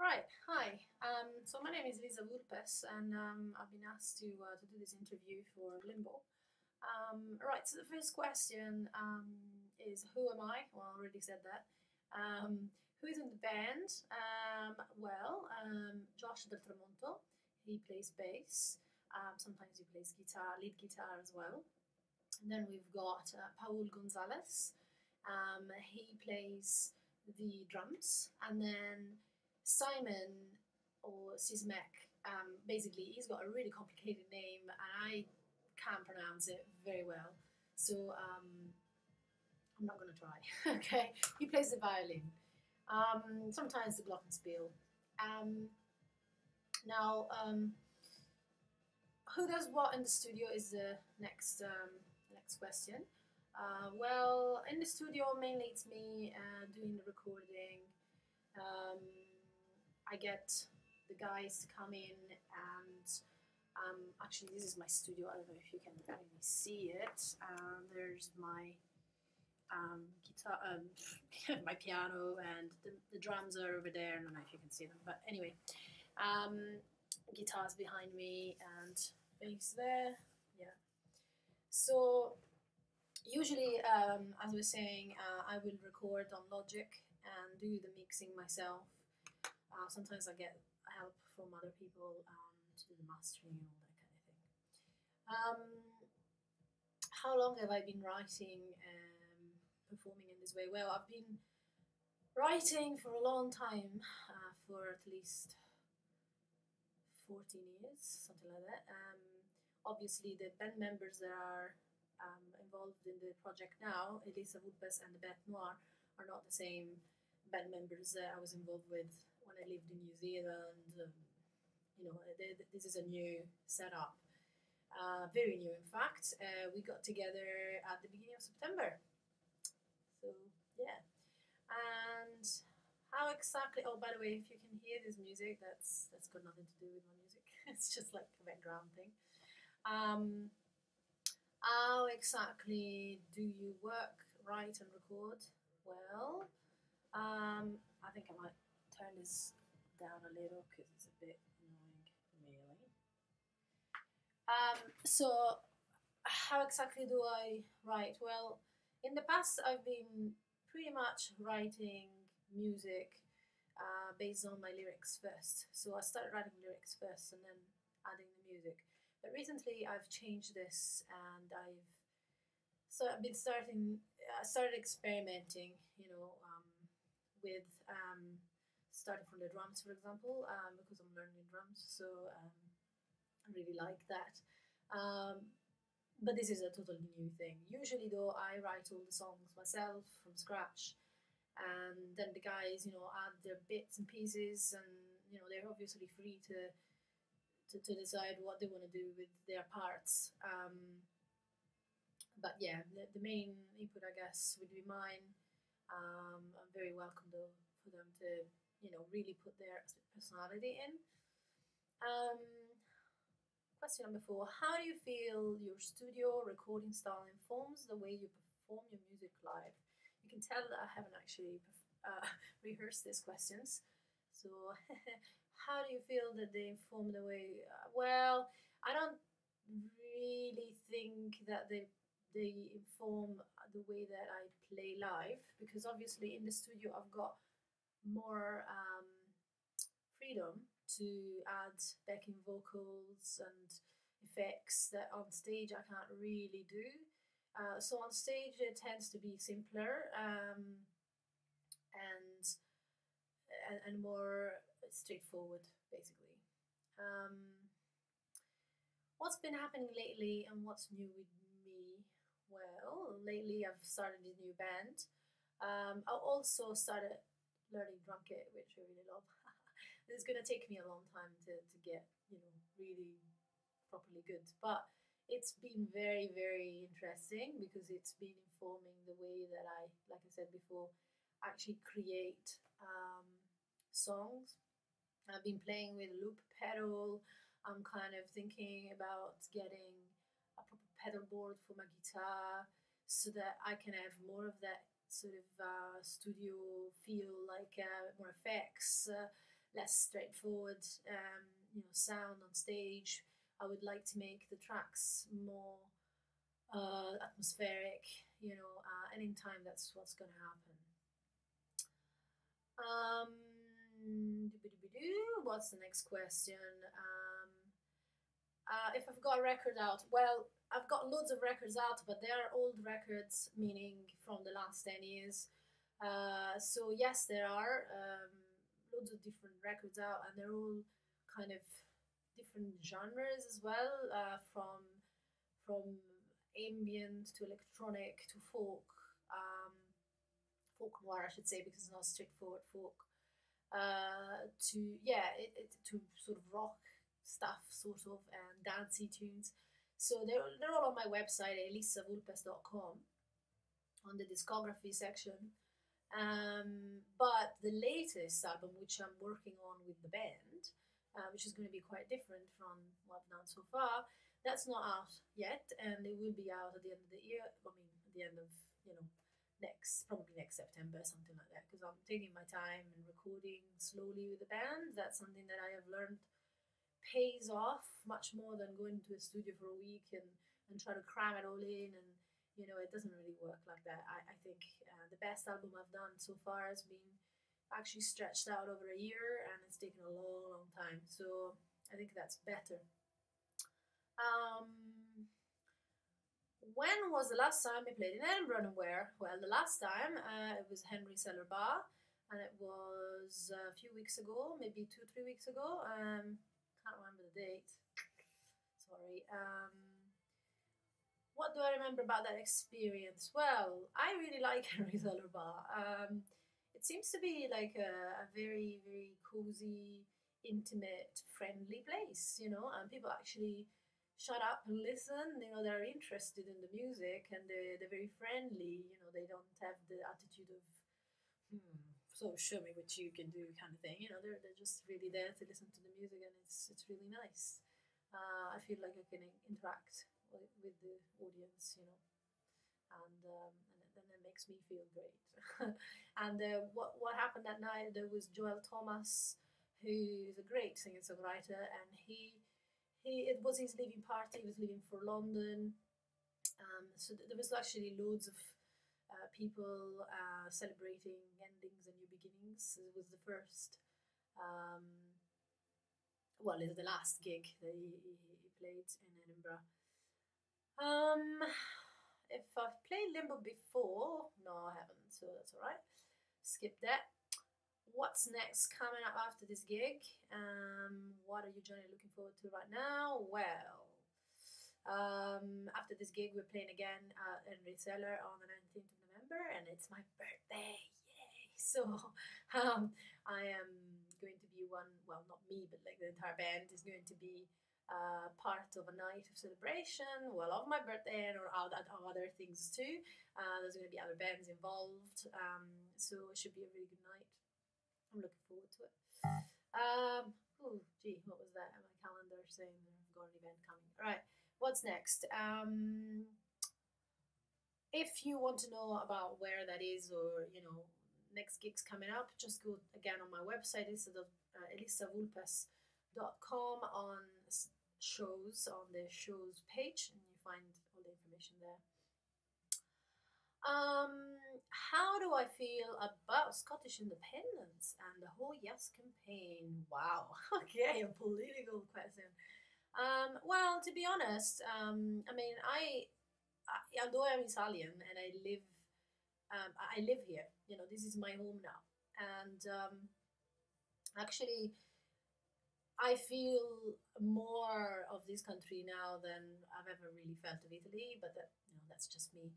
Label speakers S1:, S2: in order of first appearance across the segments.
S1: Right, hi. So my name is Elyssa Vulpes, and I've been asked to do this interview for Limbo. Right, so the first question is who am I? Well, I already said that. Who is in the band? Josh Del Tramonto. He plays bass. Sometimes he plays guitar, lead guitar as well. And then we've got Paul Gonzalez. He plays the drums, and then Simon or Sismek. Basically, he's got a really complicated name, and I can't pronounce it very well, so I'm not going to try. Okay, he plays the violin. Sometimes the glockenspiel. Um, now, who does what in the studio is the next question. Well, in the studio, mainly it's me doing the recording. Um, I get the guys to come in, and actually, this is my studio. I don't know if you can really see it. There's my guitar, my piano, and the drums are over there. I don't know if you can see them, but anyway, guitars behind me and bass there. Yeah. So usually, as I was saying, I will record on Logic and do the mixing myself. Sometimes I get help from other people to do the mastering and all that kind of thing. Um, how long have I been writing, performing in this way? Well, I've been writing for a long time, for at least 14 years, something like that. Obviously, the band members that are involved in the project now, Elyssa Vulpes and the Bête Noire, are not the same band members that I was involved with when I lived in New Zealand. This is a new setup, very new, in fact. We got together at the beginning of September. So, yeah. And how exactly? Oh, by the way, if you can hear this music, that's got nothing to do with my music. It's just like a background thing. How exactly do you work, write, and record? Well, I think I might turn this down a little because it's a bit annoying, really. So, how exactly do I write? Well, in the past, I've been pretty much writing music based on my lyrics first. So I started writing lyrics first and then adding the music. But recently, I've changed this, and I've been started experimenting. With starting from the drums, for example, because I'm learning drums. So I really like that. But this is a totally new thing. Usually, though, I write all the songs myself from scratch, and then the guys, add their bits and pieces, and they're obviously free to decide what they want to do with their parts. But yeah, the main input, I guess, would be mine. I'm very welcome though for them to, really put their personality in. Um, Question number 4: how do you feel your studio recording style informs the way you perform your music live? You can tell that I haven't actually rehearsed these questions. So, how do you feel that they inform the way? Well, I don't really think that they inform the way that I play live, because obviously in the studio I've got more freedom to add backing vocals and effects that on stage I can't really do. So on stage it tends to be simpler, and more straightforward, basically. What's been happening lately and what's new with me? Well, lately I've started a new band. I also started learning drum kit, which I really love. It's gonna take me a long time to get, really properly good. But it's been very, very interesting because it's been informing the way that I, like I said before, actually create songs. I've been playing with loop pedal. I'm kind of thinking about getting a proper pedal board for my guitar so that I can have more of that sort of studio feel, like more effects, less straightforward, sound on stage. I would like to make the tracks more atmospheric, and in time that's what's going to happen. What's the next question? If I've got a record out, well, I've got loads of records out, but they are old records, meaning from the last 10 years. So yes, there are loads of different records out, and they're all kind of different genres as well, from ambient to electronic to folk, folk noir, I should say, because it's not straightforward folk. To sort of rock stuff, sort of, and dancey tunes. So they're all on my website, ElyssaVulpes.com, on the discography section. But the latest album, which I'm working on with the band, which is going to be quite different from what I've done so far, that's not out yet, and it will be out at the end of the year. I mean, at the end of, probably next September, something like that, because I'm taking my time and recording slowly with the band. That's something that I have learned pays off much more than going to a studio for a week and try to cram it all in, and it doesn't really work like that. I think the best album I've done so far has been actually stretched out over a year, and it's taken a long time, so I think that's better. When was the last time we played in Edinburgh and where? Well, the last time it was Henry Cellar Bar, and it was a few weeks ago, maybe 2-3 weeks ago. Can't remember the date. Sorry. What do I remember about that experience? Well, I really like Henry Cellar Bar. It seems to be like a very, very cozy, intimate, friendly place, and people actually shut up and listen. They're interested in the music, and they're very friendly. They don't have the attitude of, so show me what you can do kind of thing. They're just really there to listen to the music, and it's really nice. I feel like I can interact with the audience, and then it makes me feel great. And what happened that night? There was Joel Thomas, who is a great singer-songwriter, and it was his leaving party. He was leaving for London, so there was actually loads of people celebrating endings and new beginnings. It was the first, it was the last gig that he played in Edinburgh. If I've played Limbo before, no, I haven't, so that's all right. Skip that. What's next coming up after this gig? What are you generally looking forward to right now? Well, after this gig, we're playing again at Henry Cellar on the 19th of November, and it's my birthday. Yay! So I am going to be not me, but like the entire band is going to be part of a night of celebration, of my birthday, or other things too. There's going to be other bands involved, so it should be a really good night. I'm looking forward to it. What was that? My calendar saying I've got an event coming. All right, what's next? If you want to know about where that is, or next gigs coming up, just go again on my website. It's ElyssaVulpes.com on shows, on the shows page, and you find all the information there. How do I feel about Scottish independence and the whole Yes campaign? Wow, okay, a political question. Well, to be honest, I mean, although I'm Italian and I live here, this is my home now, and actually, I feel more of this country now than I've ever really felt of Italy, but that's just me.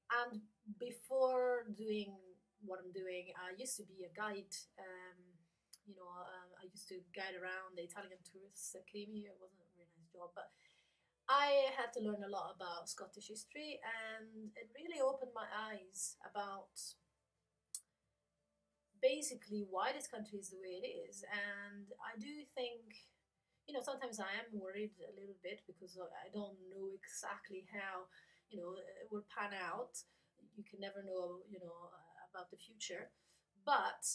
S1: And before doing what I'm doing, I used to be a guide. I used to guide around the Italian tourists that came here. It wasn't a very nice job, but I had to learn a lot about Scottish history, and it really opened my eyes about basically why this country is the way it is. And I do think, sometimes I am worried a little bit because I don't know exactly how it will pan out. You can never know, about the future. But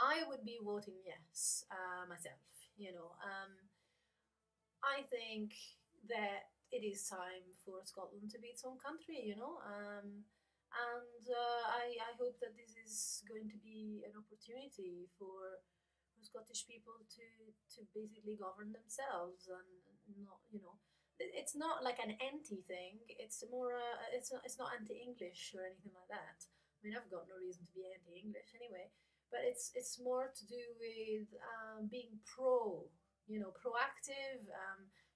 S1: I would be voting yes, myself. You know, I think that it is time for Scotland to be its own country, you know. And I hope that this is going to be an opportunity for Scottish people to basically govern themselves and not, you know, it's not like an anti thing. It's more, it's not anti-English or anything like that. I mean, I've got no reason to be anti-English anyway, but it's more to do with being pro, you know, proactive,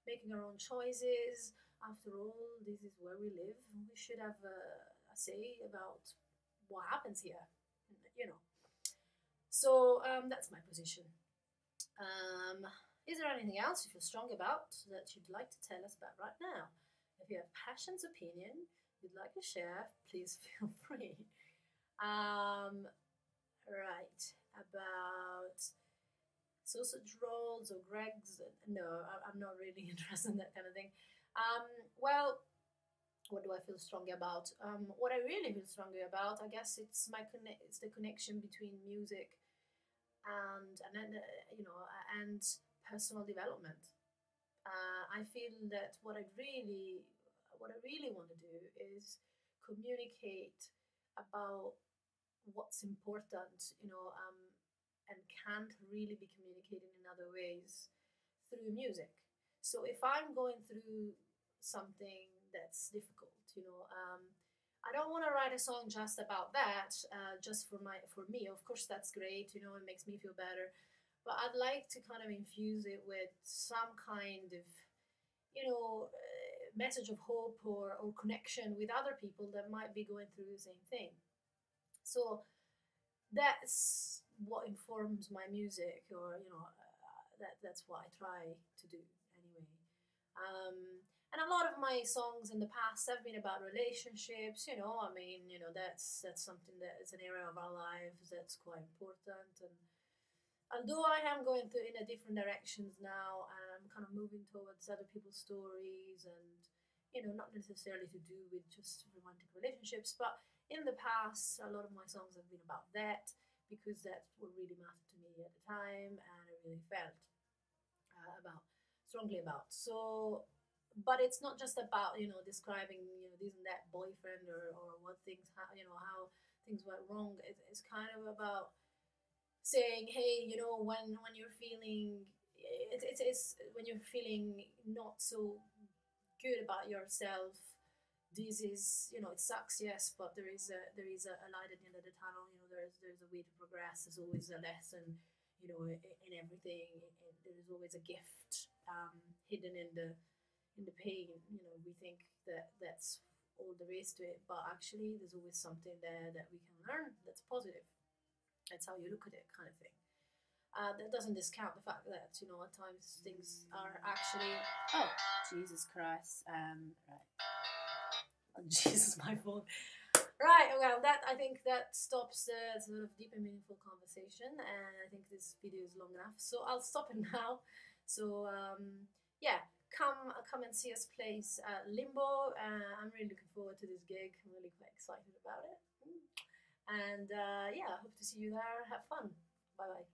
S1: making our own choices. After all, this is where we live. We should have a say about what happens here, you know. So that's my position. Um, is there anything else you feel strong about that you'd like to tell us about right now? If you have passion's opinion you'd like to share, please feel free. Um, right, about sausage rolls or Greg's. No, I'm not really interested in that kind of thing. Well, what do I feel strongly about? What I really feel strongly about, I guess, it's the connection between music and you know, and personal development. I feel that what I really want to do is communicate about what's important, you know, and can't really be communicated in other ways through music. So if I'm going through something that's difficult, you know, I don't want to write a song just about that, just for me. Of course, that's great, you know, it makes me feel better. But I'd like to kind of infuse it with some kind of, you know, message of hope or connection with other people that might be going through the same thing. So that's what informs my music, or you know, that's what I try to do anyway. Um, and a lot of my songs in the past have been about relationships. You know, I mean, you know, that's something that is an area of our lives that's quite important. And although I am going through in a different directions now, I'm kind of moving towards other people's stories, and you know, not necessarily to do with just romantic relationships, but in the past, a lot of my songs have been about that because that's what really mattered to me at the time, and I really felt about strongly about. So, but it's not just about, you know, describing, you know, this and that boyfriend, or what things you know, how things went wrong. It's kind of about saying, hey, you know, when you're feeling it's when you're feeling not so good about yourself, this is, you know, it sucks, yes, but there is a light at the end of the tunnel. You know, there's a way to progress. There's always a lesson, you know, in everything. There's always a gift hidden in the pain. You know, we think that that's all there is to it, but actually there's always something there that we can learn that's positive. That's how you look at it, kind of thing. That doesn't discount the fact that, you know, at times things are actually, oh, Jesus Christ, right. Oh, Jesus, my phone. Right, well, that, I think that stops the sort of deep and meaningful conversation, and I think this video is long enough, so I'll stop it now. So yeah, come and see us play Limbo. I'm really looking forward to this gig. I'm really quite excited about it. And yeah, I hope to see you there. Have fun. Bye bye.